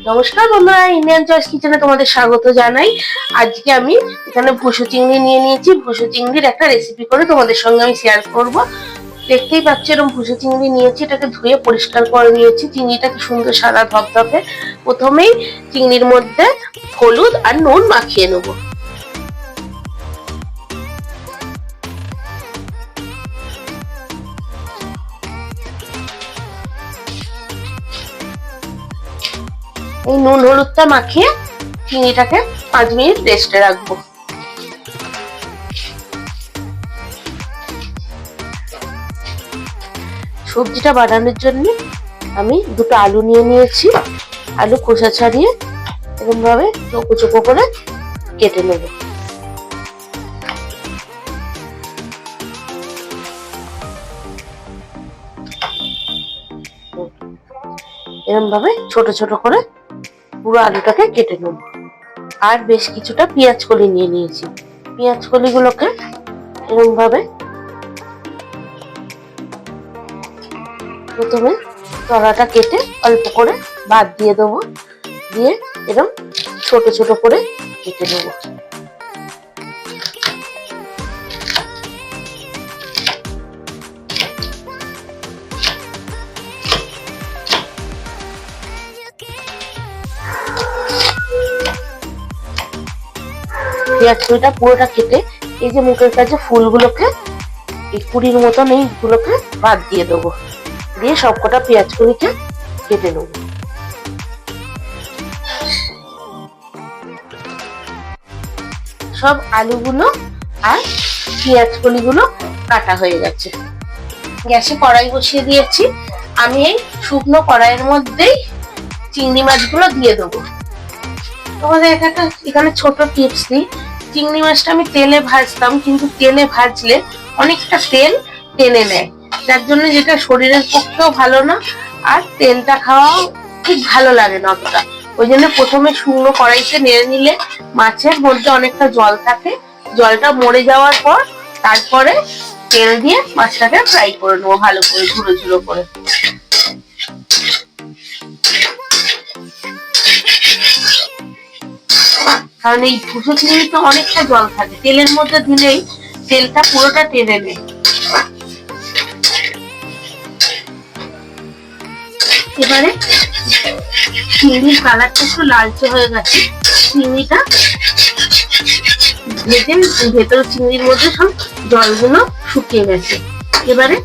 নমস্কার বন্ধুরা, Indian choice কিচেনে তোমাদের স্বাগত জানাই। আজকে আমি এখানে ভুসো চিংড়ি নিয়ে নিয়েছি। ভুসো চিংড়ির একটা রেসিপি করে তোমাদের সঙ্গে আমি শেয়ার করব। দেখতেই পাচ্ছ এরকম ভুসো চিংড়ি নিয়েছি, এটাকে ধুয়ে পরিষ্কার করে নিয়েছি। চিংড়িটা কি সুন্দর সাদা ধপধপে। প্রথমেই চিংড়ির মধ্যে হলুদ আর নুন মাখিয়ে নেবো। এই নুন হলুদটা মাখিয়ে চিংড়িটাকে 5 মিনিট রেস্টে রাখবো। সবজিটা বানানোর জন্য আমি দুটো আলু নিয়ে নিয়েছি। আলু খোসা ছাড়িয়ে এরকম ভাবে চৌকো চৌকো করে কেটে নেব। এরকম ভাবে ছোট ছোট করে পুরো আলুটাকে কেটে নেব। আর বেশ কিছুটা পেঁয়াজ কলি নিয়ে নিয়েছি। পেঁয়াজ কলিগুলোকে এরকম ভাবে প্রথমে তলাটা কেটে অল্প করে বাদ দিয়ে দেবো, দিয়ে এরকম ছোট ছোট করে কেটে নেব। পেঁয়াজ কলিটা পুরোটা কেটে এই যে মুখের কাছে ফুলগুলোকে এই কুড়ির মতন এইগুলোকে বাদ দিয়ে দেবো, দিয়ে সবকটা পেঁয়াজ কলিকে কেটে নেব। সব আলুগুলো আর পেঁয়াজ কলিগুলো কাটা হয়ে গেছে। গ্যাসে কড়াই বসিয়ে দিয়েছি। আমি এই শুকনো কড়াইয়ের মধ্যেই চিংড়ি মাছগুলো দিয়ে দেবো। তোমাদের এখানে ছোট টিপস দিই। চিংড়ি মাছটা আমি তেলে ভাজতাম, কিন্তু তেলে ভাজলে অনেকটা তেল টেনে নেয়, যার জন্য যেটা শরীরের পক্ষেও ভালো না, আর তেলটা খাওয়াও ঠিক ভালো লাগে না অতটা। ওই জন্য প্রথমে শুকনো কড়াইতে নেড়ে নিলে মাছের মধ্যে অনেকটা জল থাকে, জলটা মরে যাওয়ার পর তারপরে তেল দিয়ে মাছটাকে ফ্রাই করে নেবো ভালো করে, ঝুড়ো ঝুড়ো করে। কারণ এই ভুসো চিংড়িতে অনেকটা জল থাকে, তেলের মধ্যে দিলেই তেলটা পুরোটা টেনে নেয়। এবারে চিংড়ির কালারটা একটু লালচে হয়ে গেছে। চিংড়িটা ভেজে ভেতর চিংড়ির মধ্যে সব জলগুলো শুকিয়ে গেছে। এবারে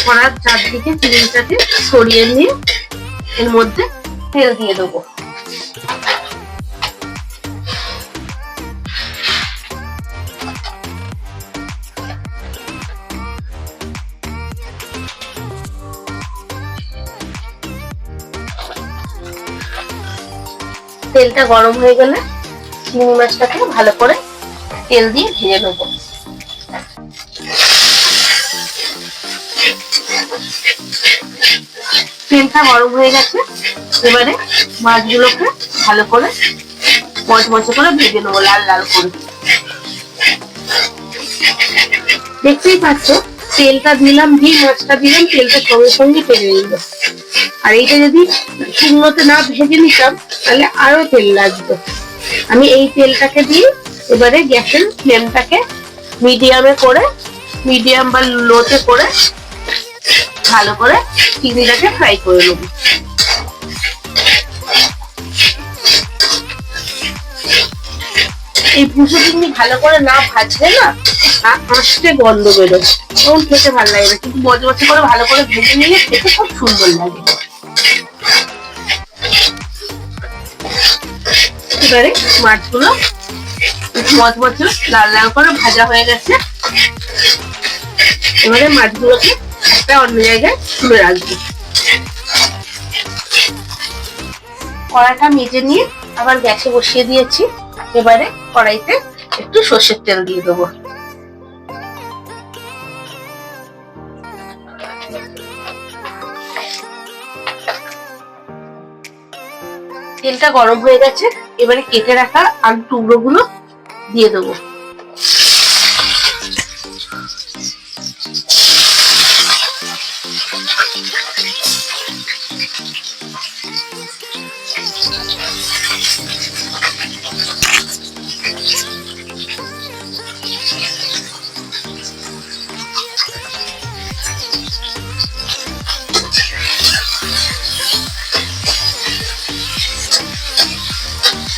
কড়ার চারদিকে চিংড়িটাকে সরিয়ে নিয়ে এর মধ্যে তেল দিয়ে দেবো। তেলটা গরম হয়ে গেলে চিংড়ি মাছটাকে ভালো করে তেল দিয়ে ভেজে নেব। তেলটা গরম হয়ে গেছে। এবারে মাছগুলোকে ভালো করে মচমচে করে ভেজে নেবো, লাল লাল করে। দেখতেই পাচ্ছ তেলটা দিলাম, দিয়ে মাছটা দিলাম, তেলটা সঙ্গে সঙ্গে ভেজে নিল। আর এইটা যদি শুকনোতে না ভেজে নিতাম তাহলে আরো তেল লাগতো। আমি এই তেলটাকে দিয়ে এবারে গ্যাসের ফ্লেমটাকে মিডিয়াম বা লোতে করে ভালো করে চিংড়িটাকে ফ্রাই করে নেব। এই ভুসো চিংড়ি ভালো করে না ভাজলে না আঁশটে গন্ধ বেরোয়, তখন খেতে ভালো লাগে না। কিন্তু মচমচে করে ভালো করে ভেজে নিলে খেতে খুব সুন্দর লাগে। এবারে মাছগুলো মচমচে লাল লাল করে ভাজা হয়ে গেছে। এবারে মাছগুলোকে একটা অন্য জায়গায় তুলে রাখবো। কড়াইটা মেজে নিয়ে আবার গ্যাসে বসিয়ে দিয়েছি। এবারে কড়াইতে একটু সর্ষের তেল দিয়ে দেবো। তেলটা গরম হয়ে গেছে। এবারে কেটে রাখা আলু টুকরো গুলো দিয়ে দেবো।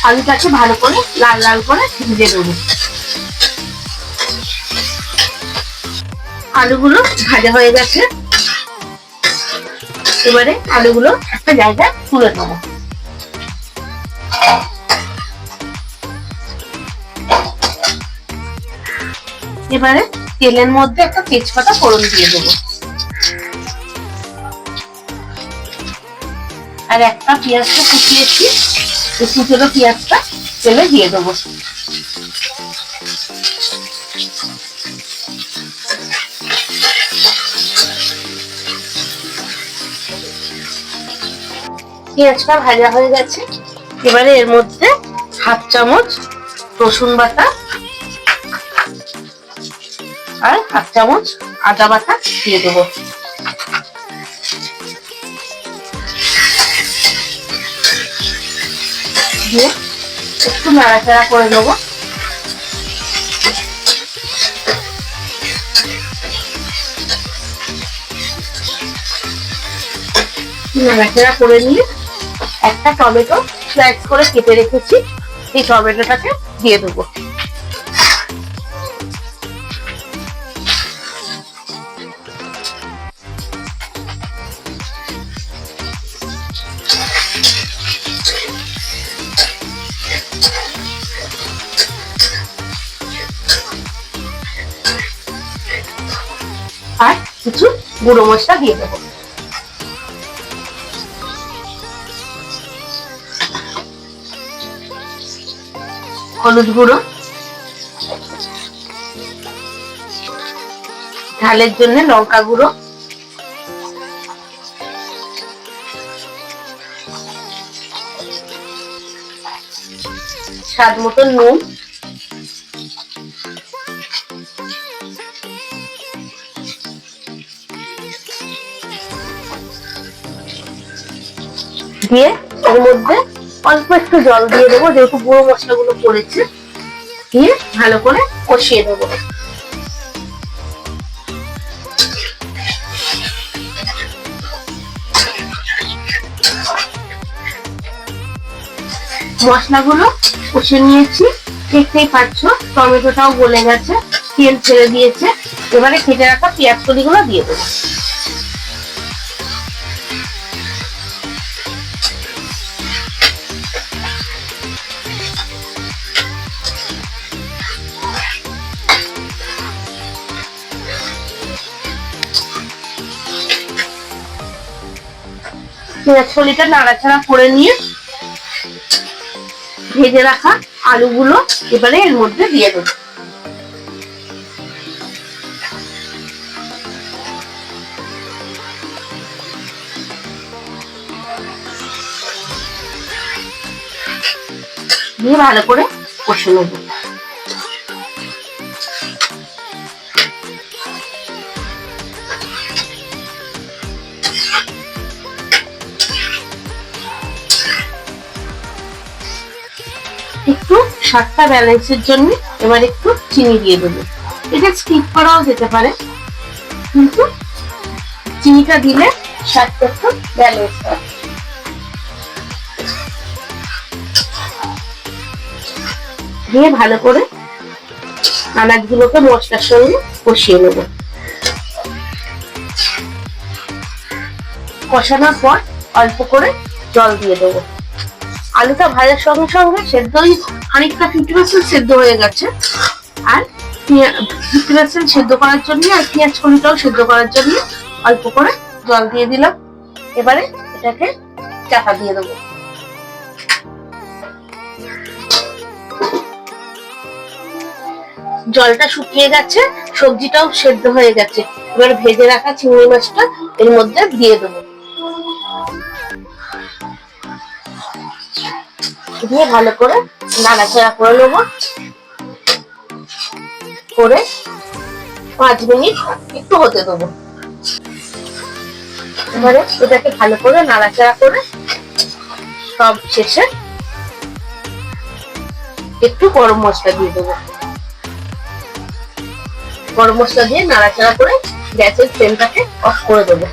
আলুটাকে ভালো করে লাল লাল করে ভেজে নেবো। আলুগুলো ভাজা হয়ে গেছে, এবারে আলুগুলো একটা জায়গায় তুলে নেবো। এবারে তেলের মধ্যে একটা তেজপাতা ফোড়ন দিয়ে দেবো, আর একটা পেঁয়াজটা কুচিয়েছি, কুচনো পেঁয়াজটা তেলে দিয়ে দেবো। পেঁয়াজটা ভাজা হয়ে গেছে, এবারে এর মধ্যে হাফ চামচ রসুন বাটা আর হাফ চামচ আদা বাটা দিয়ে দেবো। দিয়ে একটু নাড়াচাড়া করে নেবো। নাড়াচাড়া করে নিয়ে একটা টমেটো স্লাইস করে কেটে রেখেছি, এই টমেটোটাকে দিয়ে দেবো। আর কিছু গুঁড়ো মশলা দিয়ে দেবো। হলুদ গুঁড়ো, ঝালের জন্য লঙ্কা গুঁড়ো, স্বাদ মতো নুন, দিয়ে এর মধ্যে অল্প একটু জল দিয়ে দেবো, যেহেতু গুঁড়ো মশলাগুলো পড়েছে। দিয়ে ভালো করে কষিয়ে দেবো। মশলাগুলো কষিয়ে নিয়েছি, দেখতেই পাচ্ছ টমেটোটাও গলে গেছে, তেল ছেড়ে দিয়েছে। এবারে কেটে রাখা পেঁয়াজ কলিগুলো দিয়ে দেবো। পেঁয়াজ কলিটা নাড়াচাড়া করে নিয়ে ভেজে রাখা আলুগুলো এবারে এর মধ্যে দিয়ে দেবো। দিয়ে ভালো করে কষে নেব। একটু স্বাদটা ব্যালেন্সের জন্য এবার একটু চিনি দিয়ে দেবো। এটা স্কিপ করাও যেতে পারে, কিন্তু চিনিটা দিলে স্বাদটা একটু ব্যালেন্স হয়। দিয়ে ভালো করে আনাজগুলোকে মশলার সঙ্গে কষিয়ে নেব। কষানোর পর অল্প করে জল দিয়ে দেবো। আলুটা ভাজার সঙ্গে সঙ্গে সেদ্ধই খানিকটা 50% সেদ্ধ হয়ে গেছে, আর 50% সেদ্ধ করার জন্য আর পেঁয়াজ কলিটাও সেদ্ধ করার জন্য অল্প করে জল দিয়ে দিলাম। এবারে এটাকে চাপা দিয়ে দেবো। জলটা শুকিয়ে গেছে, সবজিটাও সেদ্ধ হয়ে গেছে। এবার ভেজে রাখা চিংড়ি মাছটা এর মধ্যে দিয়ে দেবো। দিয়ে ভালো করে নাড়াচাড়া করে নেবো। করে 5 মিনিট একটু হতে দেবো। এবারে এটাকে ভালো করে নাড়াচাড়া করে সব শেষে একটু গরম মশলা দিয়ে দেবো। গরম মশলা দিয়ে নাড়াচাড়া করে গ্যাসের ফ্লেমটাকে অফ করে দেবো।